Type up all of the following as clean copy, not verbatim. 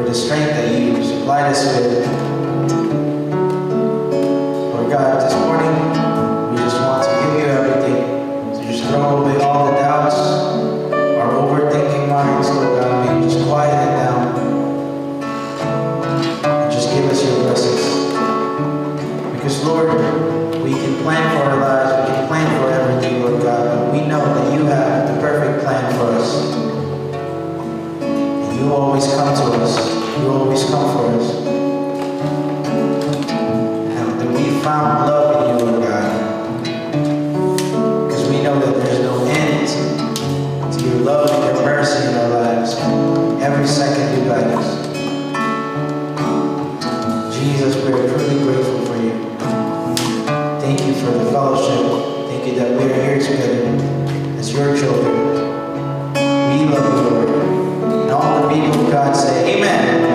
the strength that you supplied us with. Lord God, this morning, we just want to give you everything. So just throw away all the doubts, our overthinking minds, Lord God. May you just quiet it down. And just give us your blessings. Because, Lord, we can plan for our lives, we can plan for everything, Lord God, but we know that you have the perfect plan for us. And you always come to us. You always come for us. And that we found love in you, Lord God. Because we know that there's no end to your love and your mercy in our lives. Every second you guide us. Jesus, we are truly grateful for you. Thank you for the fellowship. Thank you that we are here together as your children. We love you, Lord. And all the people of God say, Amen.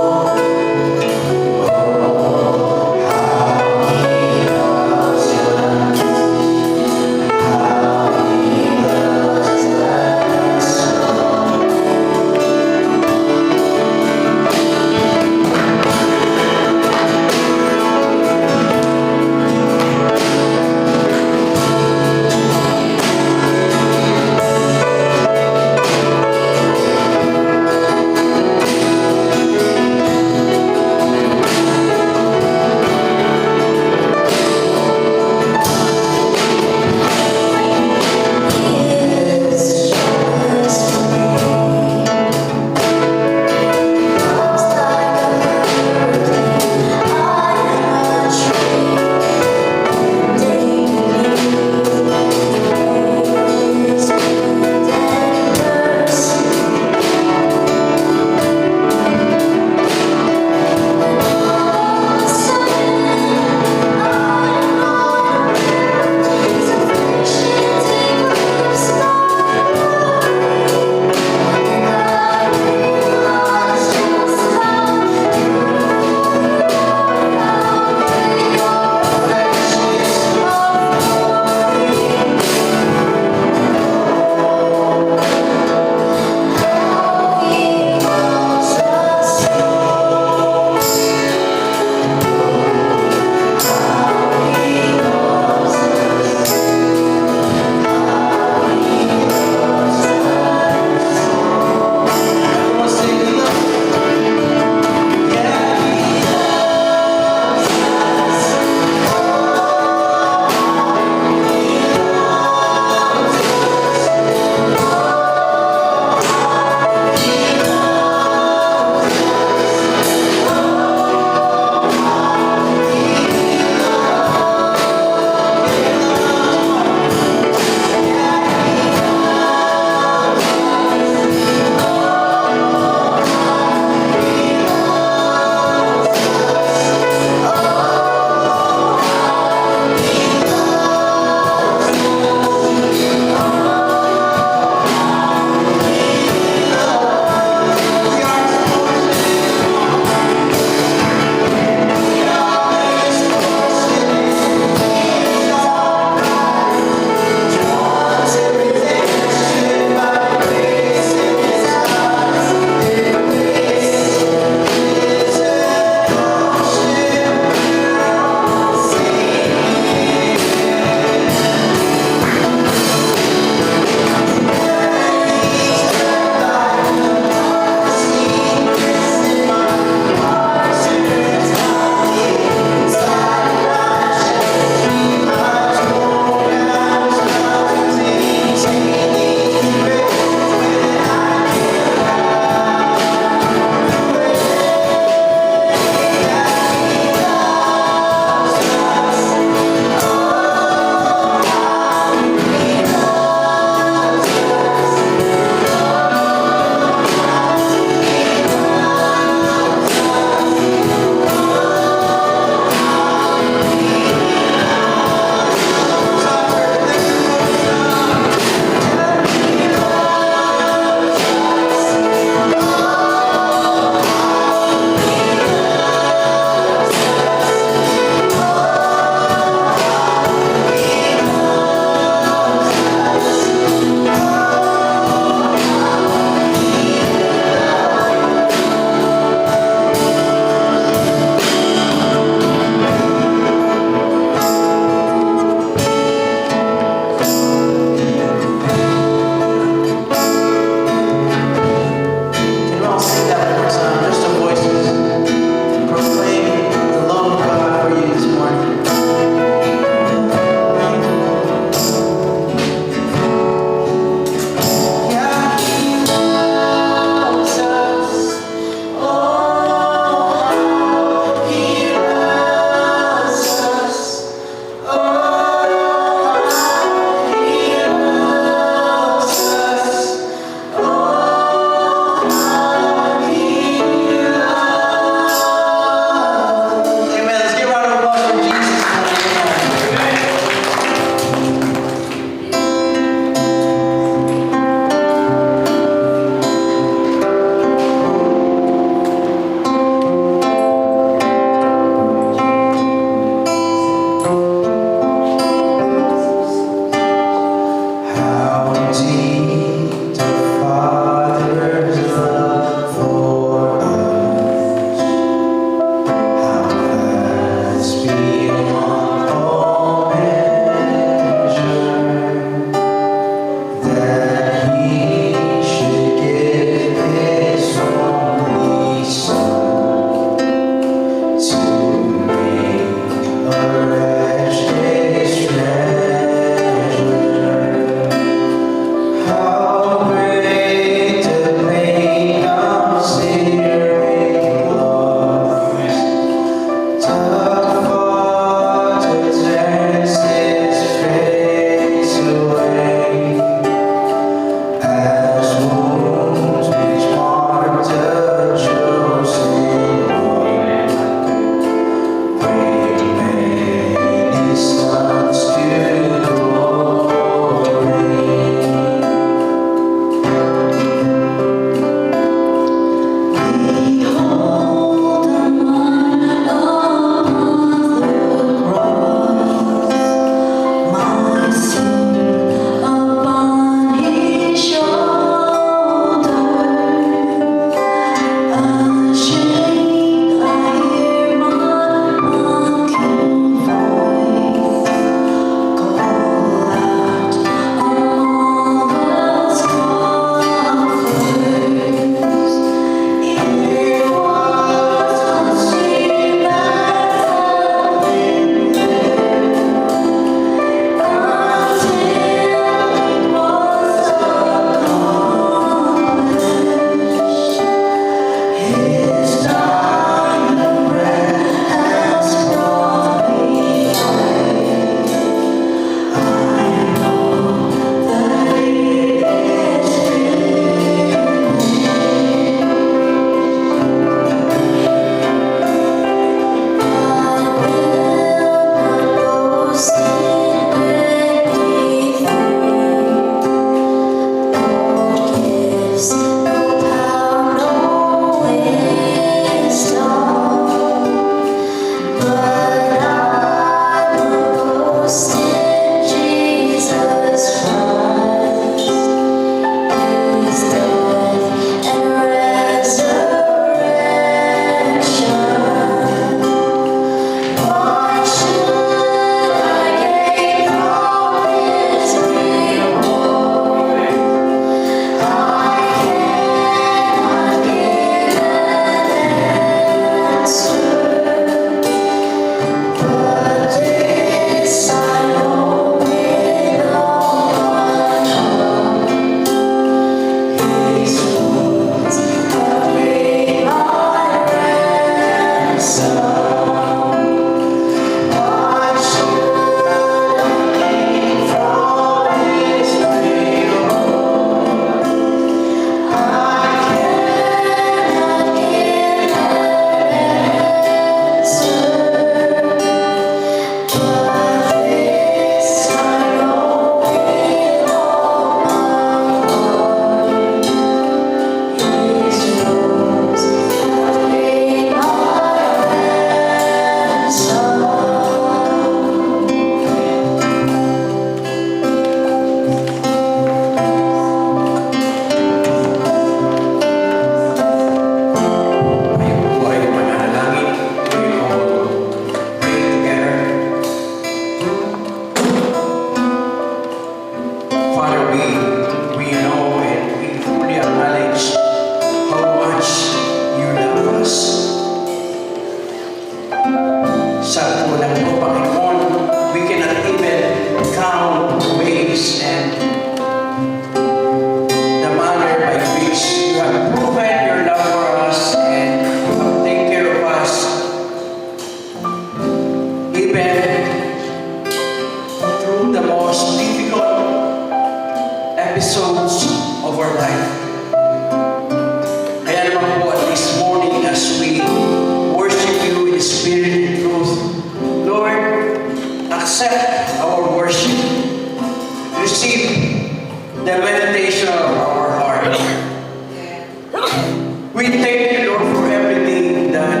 We thank you, Lord, for everything that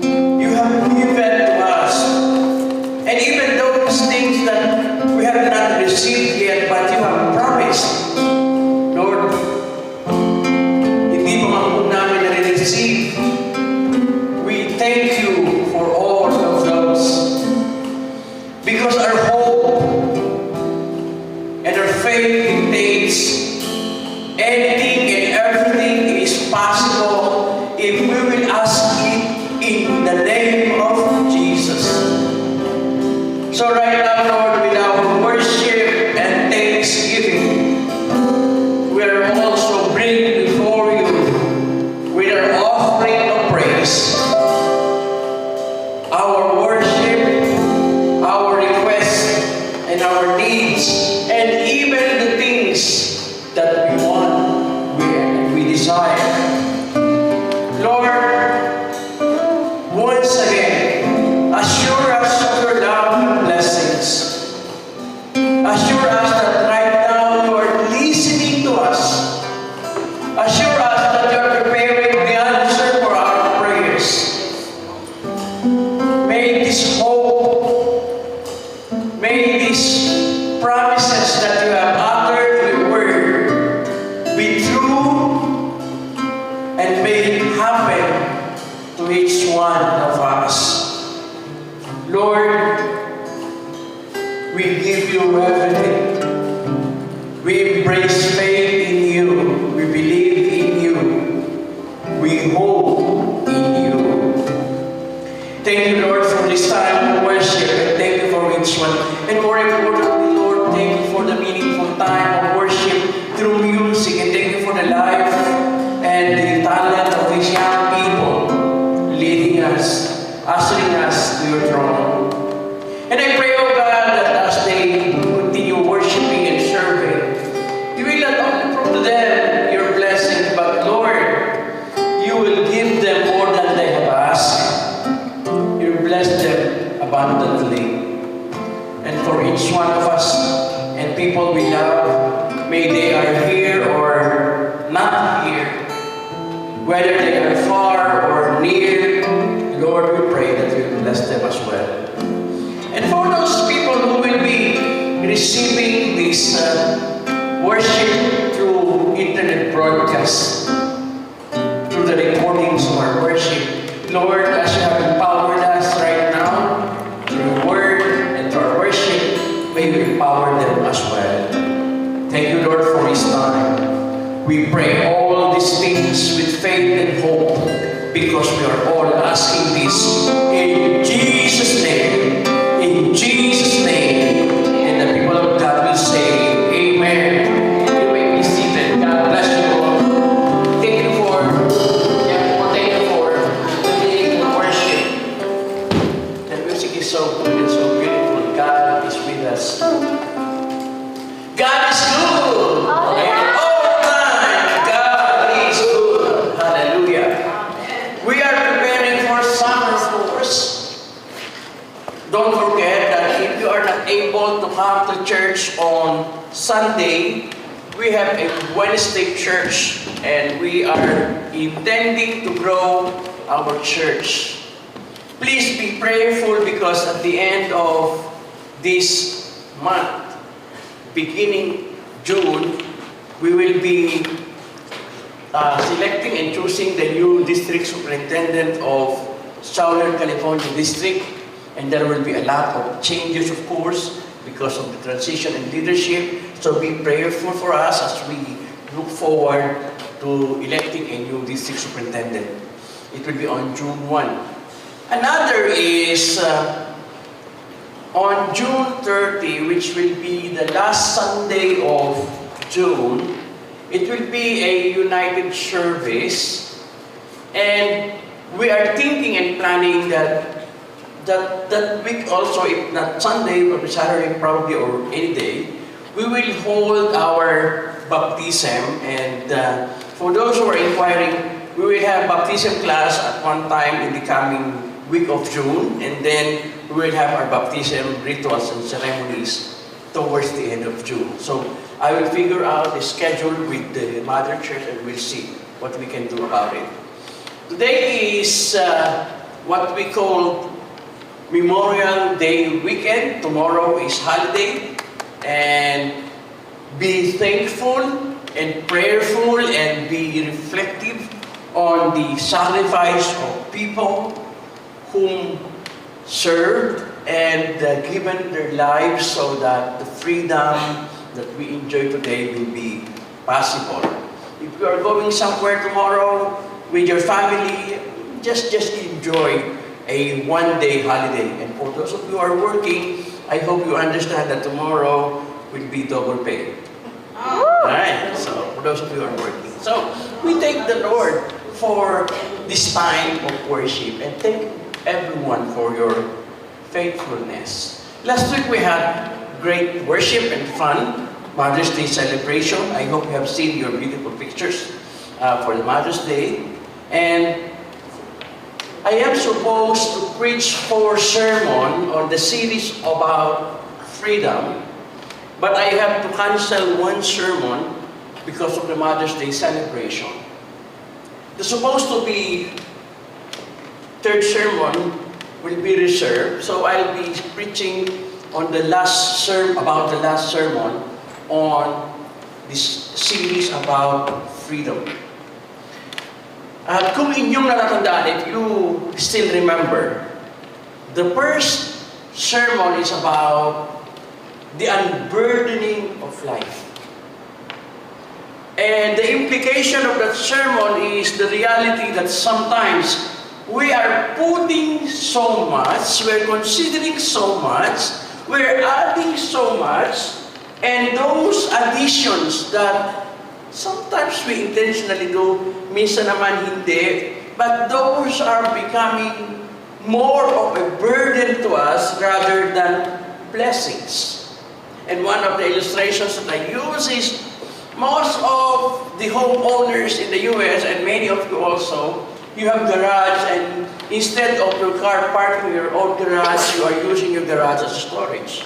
you have given to us. And even those things that we have not received yet, but you have promised, Lord, hindi pa man po namin na-receive. We thank you for all of those. Because our hope and our faith dictates anything and everything is possible if we will ask it in the name of Jesus. So right now, Lord, with our worship and thanksgiving, we are also bringing before you with our offering of praise, our worship, our requests, and our needs, and even the things that we want and we desire. Lord, once again, assure us of your love and blessings. Assure us that right now you are listening to us. Assure us that you are preparing the answer for our prayers. May this hope, may these promises that you have uttered in your word be true and may it happen to each one of us. Lord, we give you everything. We embrace faith in you. We believe in you. We hope in you. Thank you, Lord, for this time of worship, and thank you for each one. And more importantly, Lord, thank you for the meaningful time of worship through music, and thank you for the life and the talent of these young people leading us, ushering us to your throne. And I pray, oh God, that as they continue worshiping and serving, you will not only prove to them your blessings, but Lord, you will give them more than they have asked. You will bless them abundantly. And for each one of us and people we love, may they are here or not here, whether they are far or near, Lord, we pray that you will bless them as well. And for those people who will be receiving this worship through internet broadcast, through the recordings of our worship, Lord, as you have empowered us right now through your word and through our worship, may you empower them as well. Thank you, Lord, for this time. We pray all these things with faith and hope, because we are all asking this in Jesus' name. In Jesus' name. And the people of God will say, Amen. You may be seated. God bless you all. Thank you for the meaningful worship. The music is so good and so beautiful. God is with us. God is good. All the time. God is good. Hallelujah. We are preparing for summer course. Don't forget that if you are not able to come to church on Sunday, we have a Wednesday church, and we are intending to grow our church. Please be prayerful, because at the end of this month, beginning June, we will be selecting and choosing the new district superintendent of Southern California District. And there will be a lot of changes, of course, because of the transition in leadership. So be prayerful for us as we look forward to electing a new district superintendent. It will be on June 1. Another is on June 30, which will be the last Sunday of June. It will be a united service. And we are thinking and planning that week also, if not Sunday, or Saturday probably, or any day, we will hold our baptism. And for those who are inquiring, we will have baptism class at one time in the coming week of June, and then we will have our baptism rituals and ceremonies towards the end of June. So I will figure out the schedule with the Mother Church and we'll see what we can do about it. Today is what we call Memorial Day weekend. Tomorrow is holiday. And be thankful and prayerful and be reflective on the sacrifice of people whom served and given their lives so that the freedom that we enjoy today will be possible. If you are going somewhere tomorrow with your family, just enjoy a one-day holiday. And for those of you who are working, I hope you understand that tomorrow will be double pay. Alright, so for those of you who are working. So we thank the Lord for this time of worship and thank everyone for your faithfulness. Last week we had great worship and fun, Mother's Day celebration. I hope you have seen your beautiful pictures for the Mother's Day. And I am supposed to preach 4 sermons on the series about freedom, but I have to cancel 1 sermon because of the Mother's Day celebration. The supposed to be 3rd sermon will be reserved, so I'll be preaching on the last sermon on this series about freedom. At kung inyong natatandaan, if you still remember, the first sermon is about the unburdening of life. And the implication of that sermon is the reality that sometimes we are putting so much, we're considering so much, we're adding so much, and those additions that sometimes we intentionally do, minsan naman hindi, but those are becoming more of a burden to us rather than blessings. And one of the illustrations that I use is most of the homeowners in the U.S. and many of you also, you have garage and instead of your car parking in your own garage, you are using your garage as storage.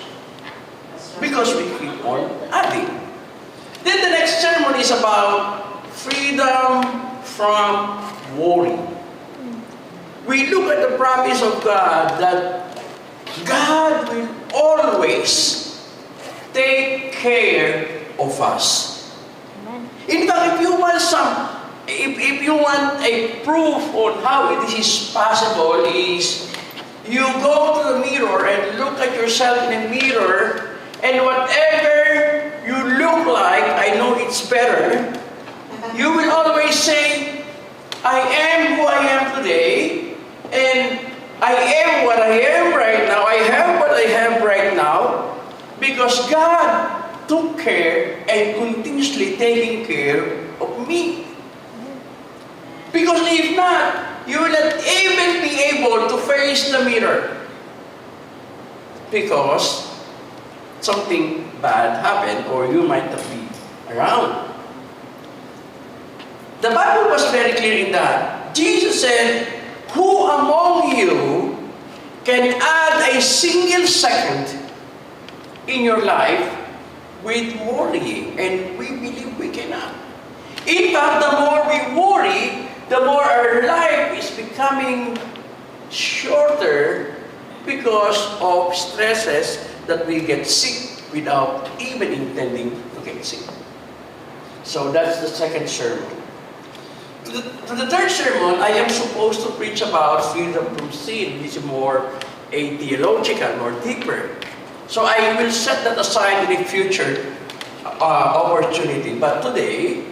Because we keep on adding. Then the next sermon is about freedom from worry. We look at the promise of God that God will always take care of us. In fact, if you want a proof on how this is possible is you go to the mirror and look at yourself in the mirror and whatever you look like, I know it's better, you will always say, I am who I am today, and I am what I am right now, I have what I have right now, because God took care and continuously taking care of me. Because if not, you will not even be able to face the mirror. Because something bad happened or you might not be around. The Bible was very clear in that. Jesus said, who among you can add a single second in your life with worrying? And we believe we cannot. In fact, the more we worry, the more our life is becoming shorter because of stresses that we get sick without even intending to get sick. So that's the second sermon. To the third sermon, I am supposed to preach about freedom from sin, which is more a theological, more deeper. So I will set that aside in a future opportunity. But today,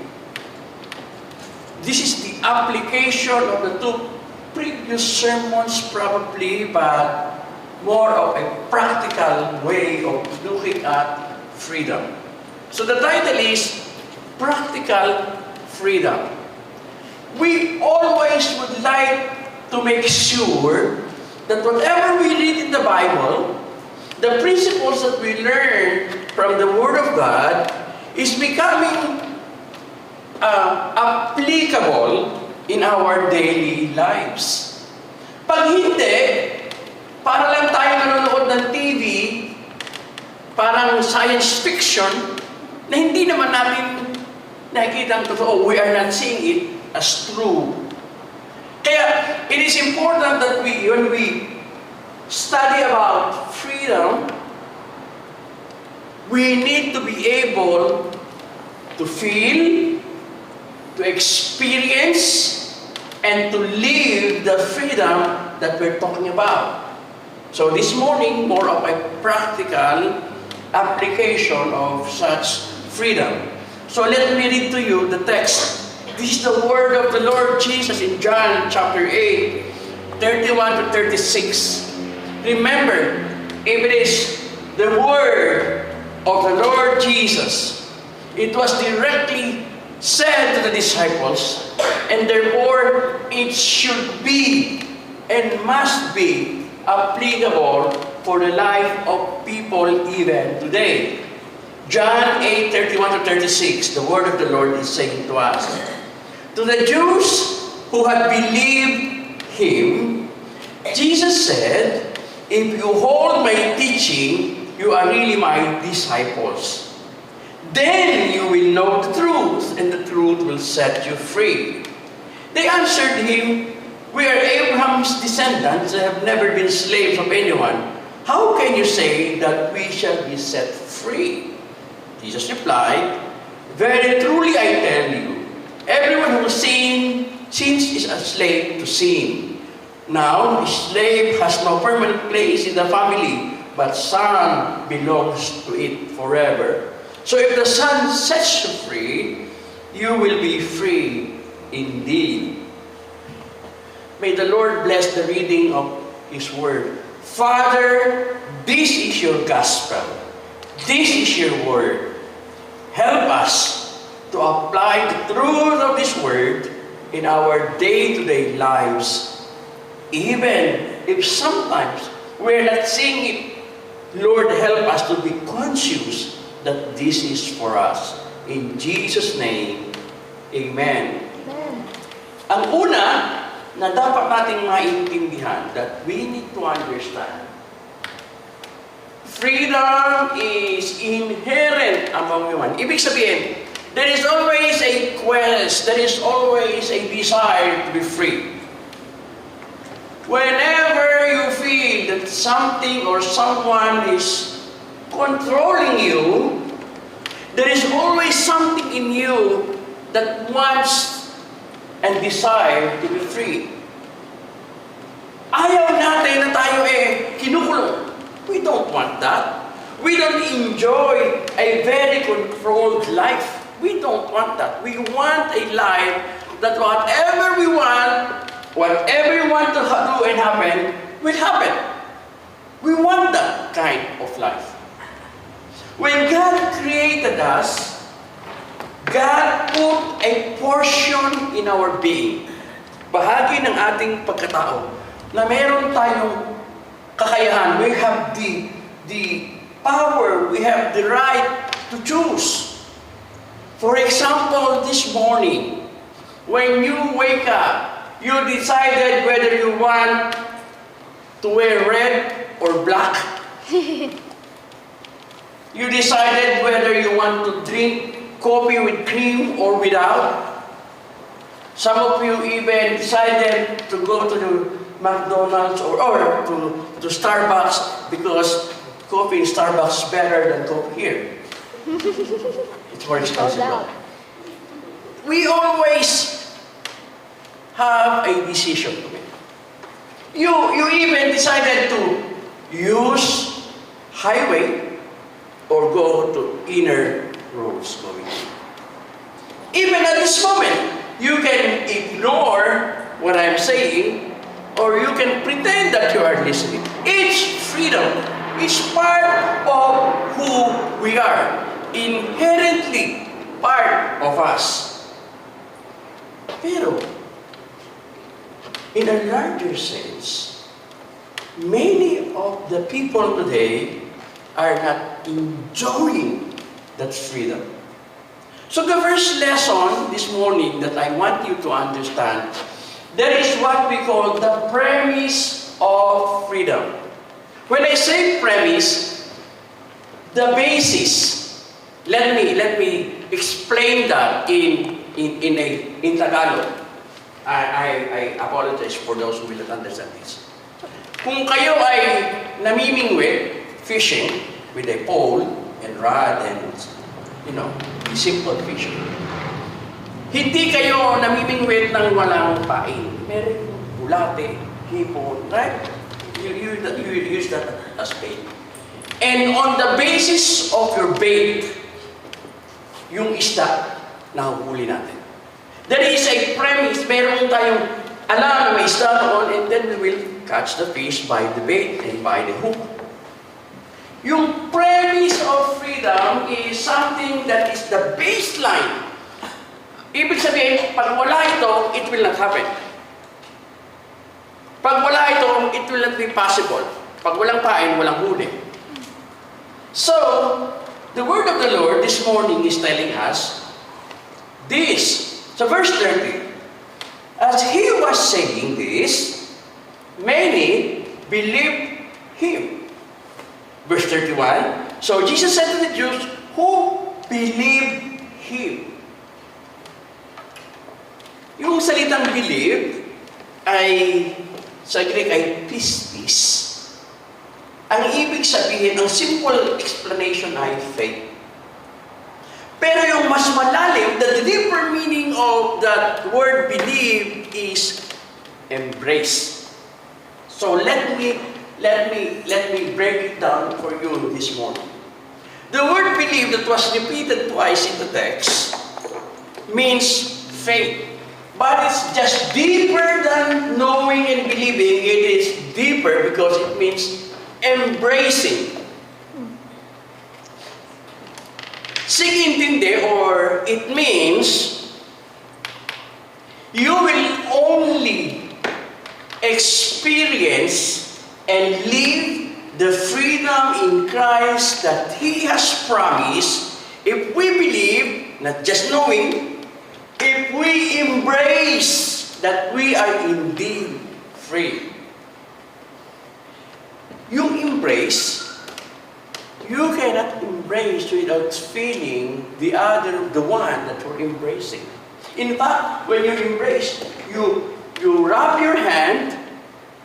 this is the application of the 2 previous sermons probably, but more of a practical way of looking at freedom. So the title is Practical Freedom. We always would like to make sure that whatever we read in the Bible, the principles that we learn from the Word of God is becoming applicable in our daily lives. Pag hindi, para lang tayo nanonood ng TV, parang science fiction, na hindi naman natin nakikita ang totoo. We are not seeing it as true. Kaya, it is important that when we study about freedom, we need to be able to feel, to experience, and to live the freedom that we're talking about. So this morning, more of a practical application of such freedom. So let me read to you the text. This is the word of the Lord Jesus in John chapter 8, 31 to 36. Remember, if it is the word of the Lord Jesus, it was directly said to the disciples, and therefore it should be and must be applicable for the life of people even today. John 8, 31 to 36, the word of the Lord is saying to us, to the Jews who had believed Him, Jesus said, if you hold my teaching, you are really my disciples. Then you will know the truth, and the truth will set you free. They answered him, we are Abraham's descendants and have never been slaves of anyone. How can you say that we shall be set free? Jesus replied, very truly I tell you, everyone who sins is a slave to sin. Now, a slave has no permanent place in the family, but son belongs to it forever. So if the Son sets you free, you will be free indeed. May the Lord bless the reading of His Word. Father, this is your gospel. This is your Word. Help us to apply the truth of this Word in our day-to-day lives. Even if sometimes we're not seeing it, Lord, help us to be conscious that this is for us. In Jesus' name, Amen. Amen. Ang una na dapat nating maintindihan that we need to understand, freedom is inherent among human. Ibig sabihin, there is always a quest, there is always a desire to be free. Whenever you feel that something or someone is controlling you, there is always something in you that wants and desire to be free. Ayaw natin na tayo kinukulong. We don't want that. We don't enjoy a very controlled life. We don't want that. We want a life that whatever we want to do and happen, will happen. We want that kind of life. When God created us, God put a portion in our being, bahagi ng ating pagkatao, na meron tayong kakayahan. We have the power, we have the right to choose. For example, this morning, when you wake up, you decided whether you want to wear red or black. You decided whether you want to drink coffee with cream or without. Some of you even decided to go to the McDonald's or to Starbucks because coffee in Starbucks is better than coffee here. It's more expensive. We always have a decision to make. You even decided to use highway or go to inner roads going. Even at this moment, you can ignore what I'm saying, or you can pretend that you are listening. It's freedom. It's part of who we are. Inherently part of us. Pero, in a larger sense, many of the people today are not enjoying that freedom. So the first lesson this morning that I want you to understand, there is what we call the premise of freedom. When I say premise, the basis, Let me explain that in Tagalog. I apologize for those who will not understand this. Kung kayo ay namimingwit, fishing with a pole and rod and simple fishing. Hindi kayo namimingwit ng walang pain. Meron bulate, hipon, right? You use that as bait. And on the basis of your bait, yung isda, nahuhuli natin. There is a premise, meron tayong alam na may isda noon, and then we will catch the fish by the bait and by the hook. Yung premise of freedom is something that is the baseline. Ibig sabihin, pag wala ito, it will not happen. Pag wala ito, it will not be possible. Pag walang pain, walang huli. So, the word of the Lord this morning is telling us this. So verse 30, as he was saying this, many believed him. Verse 31, so Jesus said to the Jews who believed him. Yung salitang believe ay sa Greek ay pistis. Ang ibig sabihin, ang simple explanation ay faith. Pero yung mas malalim, the deeper meaning of that word believe is embrace. So let me break it down for you this morning. The word believe that was repeated twice in the text means faith. But it's just deeper than knowing and believing. It is deeper because it means embracing. Sige intindi, or it means you will only experience and live the freedom in Christ that He has promised if we believe, not just knowing, if we embrace that we are indeed free. Yung embrace, you cannot embrace without feeling the one that you're embracing. In fact, when you embrace, you wrap your hand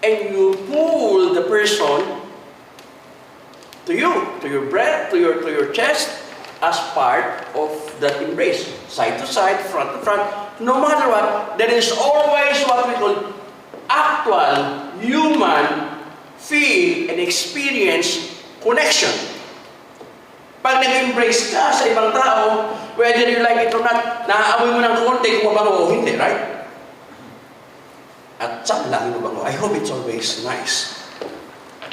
and you pull the person to your breast, to your chest, as part of that embrace. Side to side, front to front. No matter what, there is always what we call actual human feel and experience connection. Pag nag-embrace ka sa ibang tao, whether you like it or not, naaamoy mo ng konti kung mabango o hindi, right? At saan lang yung mabango? I hope it's always nice.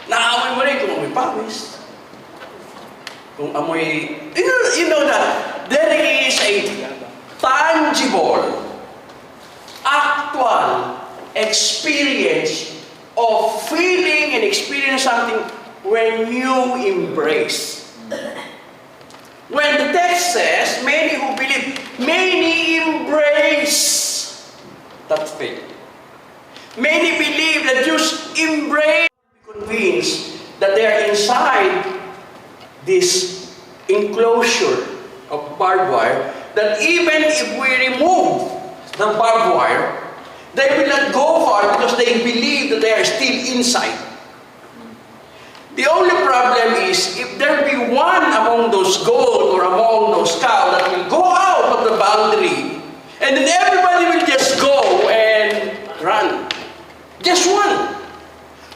Naaamoy mo rin kung amoy pawis. Kung amoy... You know that there is a tangible, actual experience of feeling and experience something when you embrace. When the text says, many who believe, many embrace that faith. Many believe that Jews embrace, convinced that they are inside this enclosure of barbed wire, that even if we remove the barbed wire, they will not go far because they believe that they are still inside. The only problem is, if there be one among those goats or among those cows that will go out of the boundary, and then everybody will just go and run. Just one.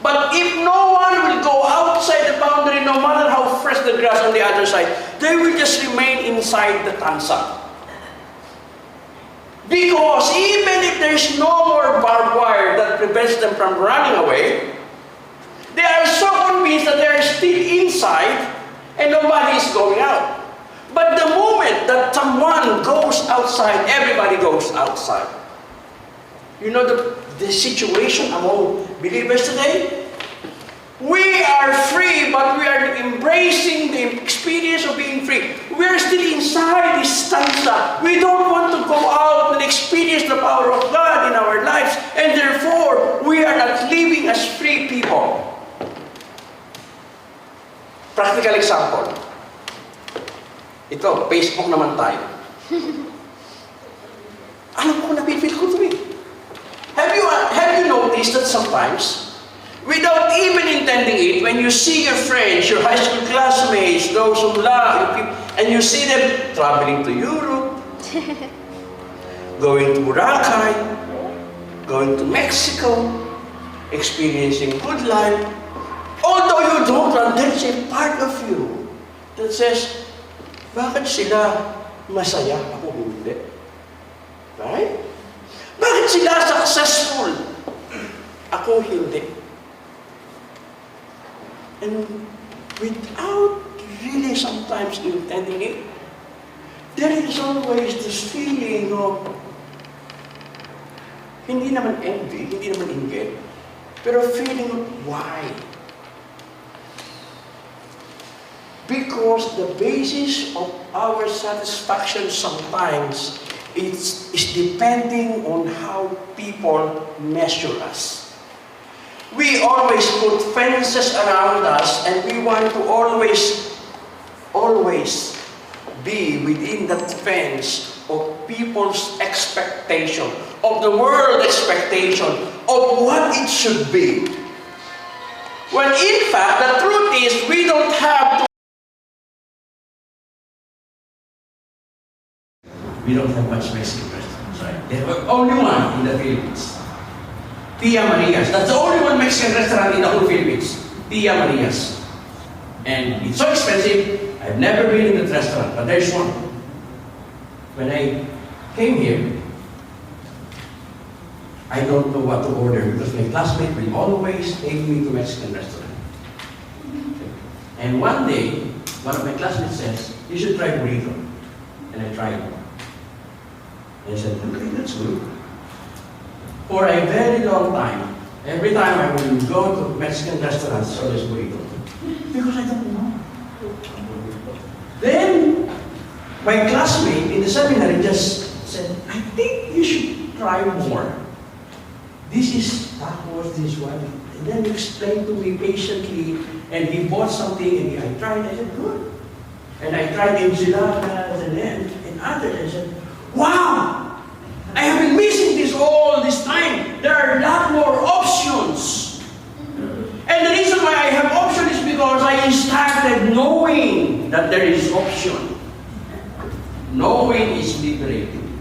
But if no one will go outside the boundary, no matter how fresh the grass on the other side, they will just remain inside the tansa. Because even if there's no more barbed wire that prevents them from running away, they are so convinced that they are still inside and nobody is going out. But the moment that someone goes outside, everybody goes outside. You know the situation among believers today? We are free, but we are embracing the experience of being free. We are still inside this stanza. We don't want to go out and experience the power of God in our lives, and therefore, we are not living as free people. Practical example. Ito, Facebook naman tayo. Alam ko, napipil ko ito eh. Have you noticed that sometimes, without even intending it, when you see your friends, your high school classmates, those who love, and you see them traveling to Europe, going to Boracay, going to Mexico, experiencing good life, although you don't run, there's a part of you that says, bakit sila masaya, ako hindi? Right? Bakit sila successful? Ako hindi. And without really sometimes intending it, there is always this feeling of, hindi naman envy, hindi naman inggit, pero feeling of why? Because the basis of our satisfaction sometimes is depending on how people measure us. We always put fences around us and we want to always be within that fence of people's expectation, of the world expectation, of what it should be. When in fact, the truth is we don't have to. We don't have much Mexican restaurants, right? There were only one in the Philippines. Tia Maria's. That's the only one Mexican restaurant in the whole Philippines. Tia Maria's. And it's so expensive. I've never been in that restaurant, but there's one. When I came here, I don't know what to order because my classmate will always take me to Mexican restaurant. And one day, one of my classmates says, you should try burrito. And I tried it. And I said, okay, that's good. For a very long time, every time I would go to Mexican restaurants, it's always burrito. Because I don't know. Then, my classmate in the seminary just said, I think you should try more. This is tacos, this one. And then he explained to me patiently, and he bought something, and I tried, I said, good. And I tried enchiladas and others. I said, wow! I have been missing this all this time. There are a lot more options. And the reason why I have options is because I started knowing that there is option. Knowing is liberating.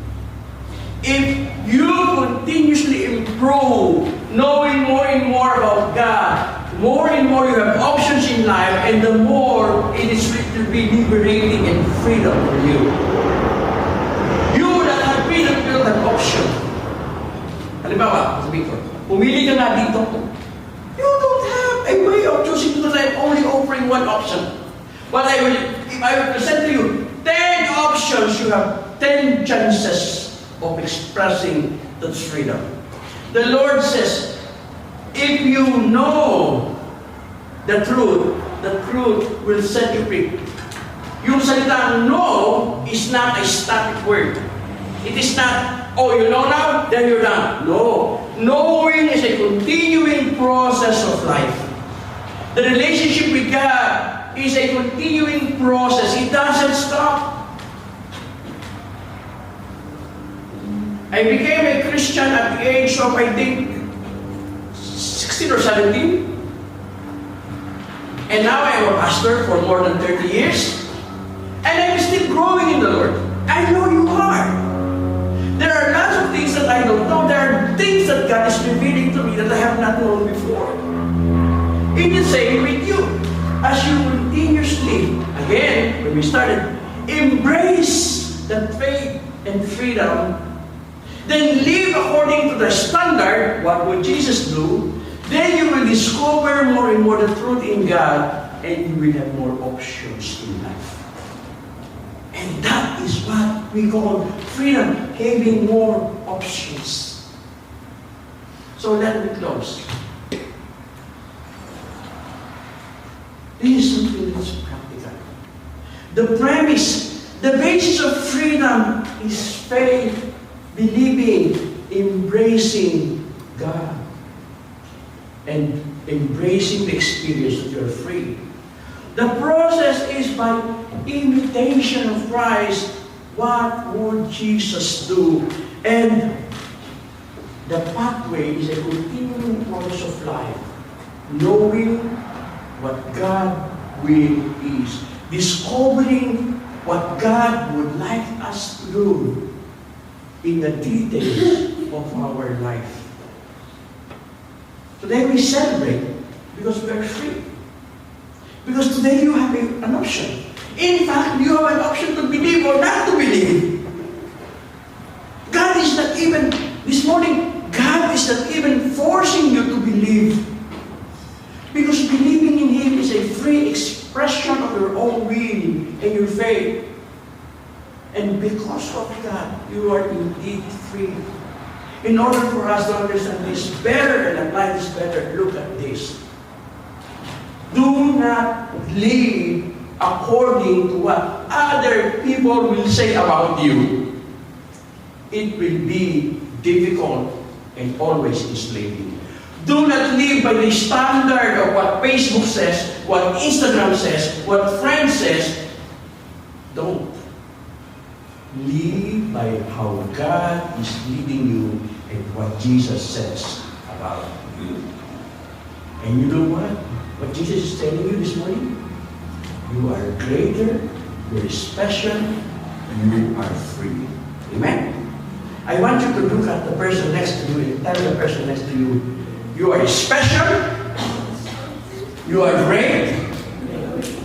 If you continuously improve, knowing more and more about God, more and more you have options in life, and the more it will be liberating and freedom for you. You that have freedom will have option. Halimbawa, sabihin ko, pumili ka na dito. You don't have a way of choosing because I'm only offering one option. But if I will present to you 10 options, you have 10 chances of expressing that freedom. The Lord says, if you know the truth will set you free. Yung salitang no is not a static word. It is not, oh, you know now, then you're done. No. Knowing is a continuing process of life. The relationship with God is a continuing process. It doesn't stop. I became a Christian at the age of, I think, 16 or 17. And now I am a pastor for more than 30 years. And I'm still growing in the Lord. I know you are. There are lots of things that I don't know. There are things that God is revealing to me that I have not known before. It is the same with you. As you continuously, again, when we started, embrace that faith and freedom, then live according to the standard, what would Jesus do? Then you will discover more and more the truth in God, and you will have more options in life. And that is what we call freedom, having more options. So let me close. This is something that's practical. The premise, the basis of freedom is faith, believing, embracing God, and embracing the experience that you're free. The process is by imitation of Christ. What would Jesus do? And the pathway is a continuing process of life. Knowing what God's will is. Discovering what God would like us to do in the details of our life. Today we celebrate because we are free. Because today you have an option. In fact, you have an option to believe or not to believe. God is not even, this morning, God is not even forcing you to believe. Because believing in Him is a free expression of your own will and your faith. And because of that, you are indeed free. In order for us to understand this better and apply this better, look at this. Do not live according to what other people will say about you. It will be difficult and always enslaving. Do not live by the standard of what Facebook says, what Instagram says, what friends says. Don't. Live by how God is leading you and what Jesus says about you. And you know what? What Jesus is telling you this morning? You are greater, you are special, you are free. Amen? I want you to look at the person next to you and tell the person next to you, you are special, you are great,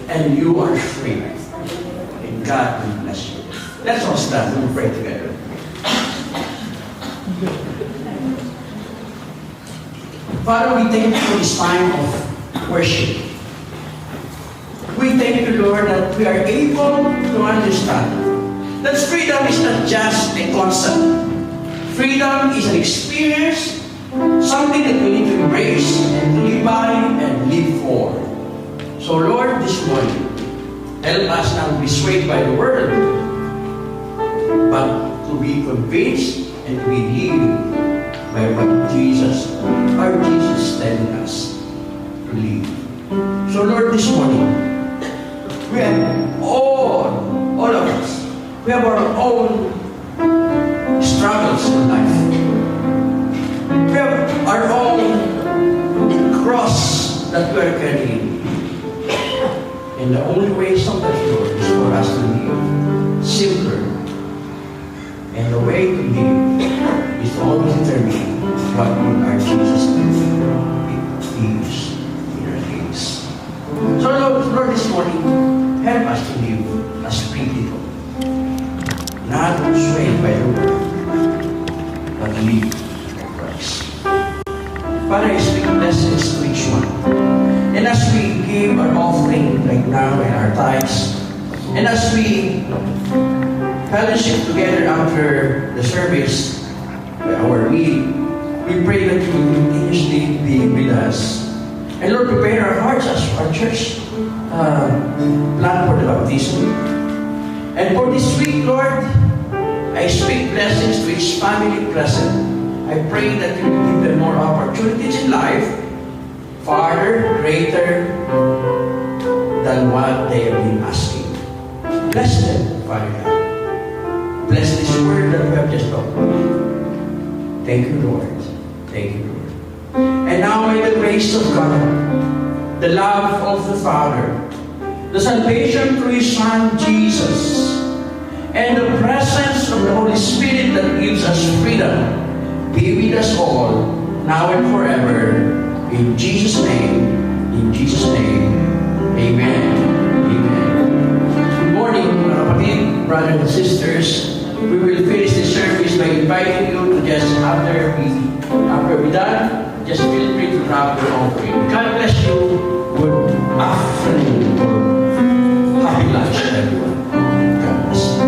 and you are free. And God will bless you. Let's all stand and pray together. Father, we thank you for this time of worship. We thank you, Lord, that we are able to understand that freedom is not just a concept. Freedom is an experience, something that we need to embrace and live by and live for. So, Lord, this morning, help us not to be swayed by the world, but to be convinced and to be led by what Jesus, our Jesus, is telling us to live. So, Lord, this morning, we have all of us, we have our own struggles in life. We have our own cross that we are carrying. And the only way sometimes, Lord, is for us to live simpler. And the way to live is to always determine what would our Jesus do. It is in our days. So, Lord, this morning, help us to live as free people. Not swayed by the world, but live for Christ. Father, I speak blessings to each one. And as we give our offering right now and our tithes, and as we fellowship together after the service, our meal, we pray that you will continuously be with us. And Lord, prepare our hearts as our church plan for the baptism. And for this week, Lord, I speak blessings to each family present. I pray that you will give them more opportunities in life, farther, greater than what they have been asking. Bless them, Father God. Bless this word that we have just talked about. Thank you, Lord. Thank you, Lord. And now may the grace of God, the love of the Father, the salvation through His Son, Jesus, and the presence of the Holy Spirit that gives us freedom, be with us all, now and forever. In Jesus' name, amen. Amen. Good morning, mga kapatid, brothers and sisters. We will finish the service by inviting you to just after we done, just feel free to grab your offering. God bless you. Good afternoon or happy lunch, everyone. God bless you.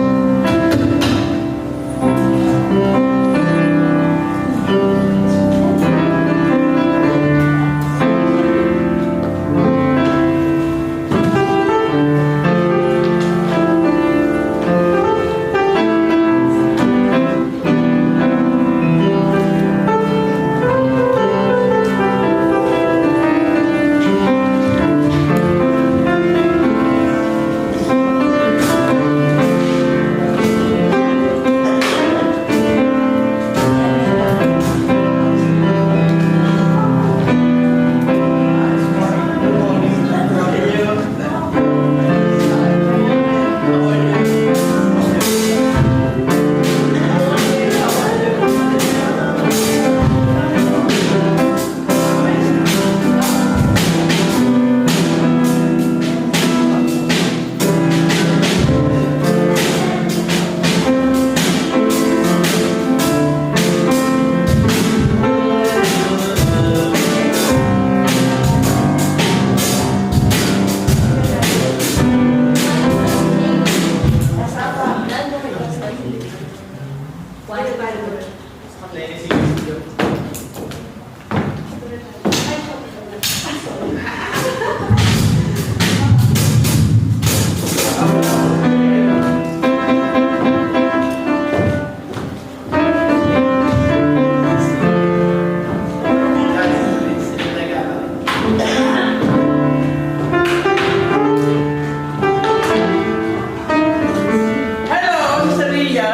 Hello, Sister Ria.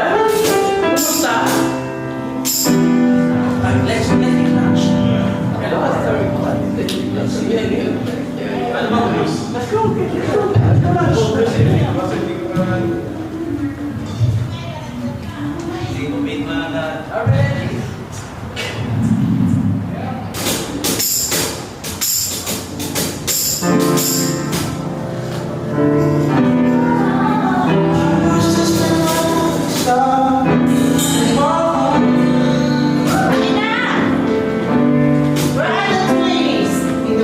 Kumusta? Let's get in touch. Hello, sorry. Let's go. Let's go.